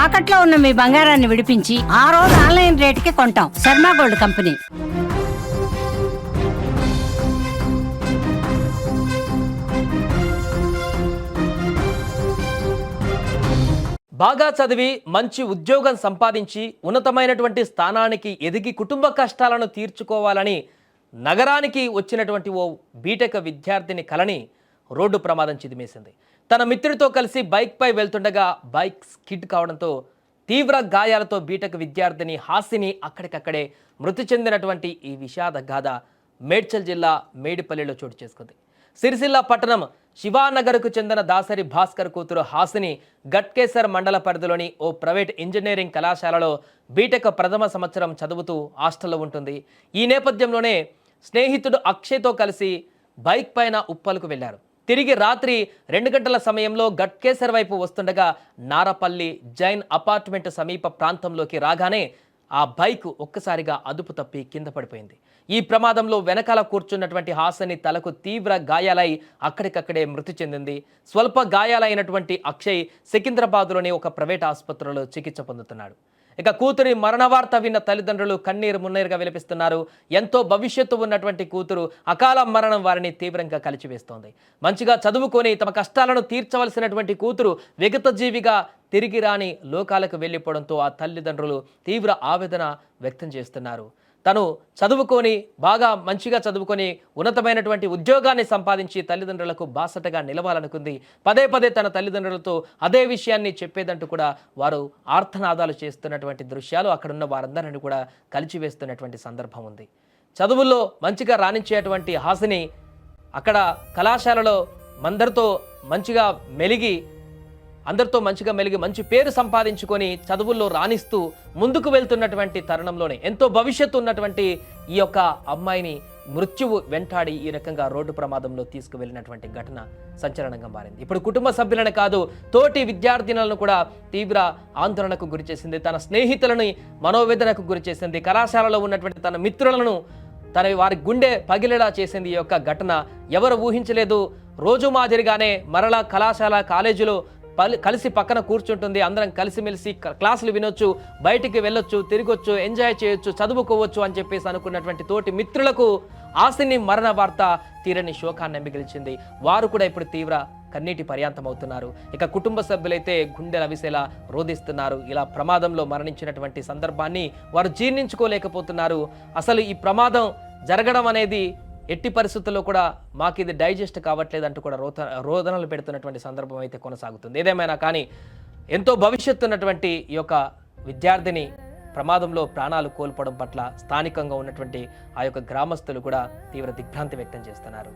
తాకట్లో ఉన్న మీ బంగారాన్ని విడిపించి ఆ రోజు ఆన్లైన్ రేటుకి కొంటాం. Sharma gold company. బాగా చదివి మంచి ఉద్యోగం సంపాదించి ఉన్నతమైనటువంటి స్థానానికి ఎదిగి కుటుంబ కష్టాలను తీర్చుకోవాలని నగరానికి వచ్చినటువంటి ఓ బీటెక్ విద్యార్థిని కలని రోడ్డు ప్రమాదం చిదిమేసింది. తన మిత్రుడితో కలిసి బైక్పై వెళ్తుండగా బైక్ స్కిడ్ కావడంతో తీవ్ర గాయాలతో బీటెక్ విద్యార్థిని హాసిని అక్కడికక్కడే మృతి చెందినటువంటి ఈ విషాద గాథ మేడ్చల్ జిల్లా మేడిపల్లిలో చోటు చేసుకుంది. సిరిసిల్ల పట్టణం శివానగర్కు చెందిన దాసరి భాస్కర్ కూతురు హాసిని గట్కేసర్ మండల పరిధిలోని ఓ ప్రైవేట్ ఇంజనీరింగ్ కళాశాలలో బీటెక్ ప్రథమ సంవత్సరం చదువుతూ హాస్టల్లో ఉంటుంది. ఈ నేపథ్యంలోనే స్నేహితుడు అక్షయ్తో కలిసి బైక్ పైన ఉప్పలకు వెళ్లారు. తిరిగి రాత్రి 2 గంటల సమయంలో గట్కేసర్ వైపు వస్తుండగా నారపల్లి జైన్ అపార్ట్మెంట్ సమీప ప్రాంతంలోకి రాగానే ఆ బైక్ ఒక్కసారిగా అదుపు తప్పి కింద పడిపోయింది. ఈ ప్రమాదంలో వెనకాల కూర్చున్నటువంటి హాసిని తలకు తీవ్ర గాయాలై అక్కడికక్కడే మృతి చెందింది. స్వల్ప గాయాలైనటువంటి అక్షయ్ సికింద్రాబాద్లోని ఒక ప్రైవేట్ ఆసుపత్రిలో చికిత్స పొందుతున్నాడు. ఇక కూతురి మరణ వార్త విన్న తల్లిదండ్రులు కన్నీరు మున్నీరుగా విలపిస్తున్నారు. ఎంతో భవిష్యత్తు ఉన్నటువంటి కూతురు అకాల మరణం వారిని తీవ్రంగా కలిచివేస్తోంది. మంచిగా చదువుకొని తమ కష్టాలను తీర్చవలసినటువంటి కూతురు విగతజీవిగా తిరిగి రాని లోకాలకు వెళ్ళిపోవడంతో ఆ తల్లిదండ్రులు తీవ్ర ఆవేదన వ్యక్తం చేస్తున్నారు. తను చదువుకొని బాగా మంచిగా చదువుకొని ఉన్నతమైనటువంటి ఉద్యోగాన్ని సంపాదించి తల్లిదండ్రులకు బాసటగా నిలవాలనుకుంది. పదే పదే తన తల్లిదండ్రులతో అదే విషయాన్ని చెప్పేదంటూ కూడా వారు ఆర్తనాదాలు చేస్తున్నటువంటి దృశ్యాలు అక్కడున్న వారందరినీ కూడా కలిచివేస్తున్నటువంటి సందర్భం ఉంది. చదువుల్లో మంచిగా రాణించేటువంటి హాసిని అక్కడ కళాశాలలో అందరితో మంచిగా మెలిగి మంచి పేరు సంపాదించుకొని చదువుల్లో రాణిస్తూ ముందుకు వెళ్తున్నటువంటి తరుణంలోనే ఎంతో భవిష్యత్తు ఉన్నటువంటి ఈ యొక్క అమ్మాయిని మృత్యువు వెంటాడి ఈ రకంగా రోడ్డు ప్రమాదంలో తీసుకువెళ్ళినటువంటి ఘటన సంచలనంగా మారింది. ఇప్పుడు కుటుంబ సభ్యులను కాదు తోటి విద్యార్థినులను కూడా తీవ్ర ఆందోళనకు గురిచేసింది. తన స్నేహితులని మనోవేదనకు గురిచేసింది. కళాశాలలో ఉన్నటువంటి తన మిత్రులను వారి గుండె పగిలేలా చేసింది ఈ యొక్క ఘటన. ఎవరు ఊహించలేదు. రోజు మాదిరిగానే మరలా కాలేజీలో కలిసి పక్కన కూర్చుంటుంది. అందరం కలిసిమెలిసి క్లాసులు వినొచ్చు, బయటికి వెళ్ళొచ్చు, తిరగొచ్చు, ఎంజాయ్ చేయొచ్చు, చదువుకోవచ్చు అని చెప్పేసి అనుకున్నటువంటి తోటి మిత్రులకు హాసిని మరణ వార్త తీరని శోకాన్ని మిగిల్చింది. వారు కూడా ఇప్పుడు తీవ్ర కన్నీటి పర్యాంతం అవుతున్నారు. ఇక కుటుంబ సభ్యులైతే గుండెలు అవిసేలా రోధిస్తున్నారు. ఇలా ప్రమాదంలో మరణించినటువంటి సందర్భాన్ని వారు జీర్ణించుకోలేకపోతున్నారు. అసలు ఈ ప్రమాదం జరగడం అనేది ఎట్టి పరిస్థితుల్లో కూడా మాకు ఇది డైజెస్ట్ కావట్లేదు అంటూ కూడా రోదనలు పెడుతున్నటువంటి సందర్భం అయితే కొనసాగుతుంది. ఏదేమైనా కానీ ఎంతో భవిష్యత్తు ఉన్నటువంటి ఈ యొక్క విద్యార్థిని ప్రమాదంలో ప్రాణాలు కోల్పోవడం పట్ల స్థానికంగా ఉన్నటువంటి ఆ యొక్క గ్రామస్తులు కూడా తీవ్ర దిగ్భ్రాంతి వ్యక్తం చేస్తున్నారు.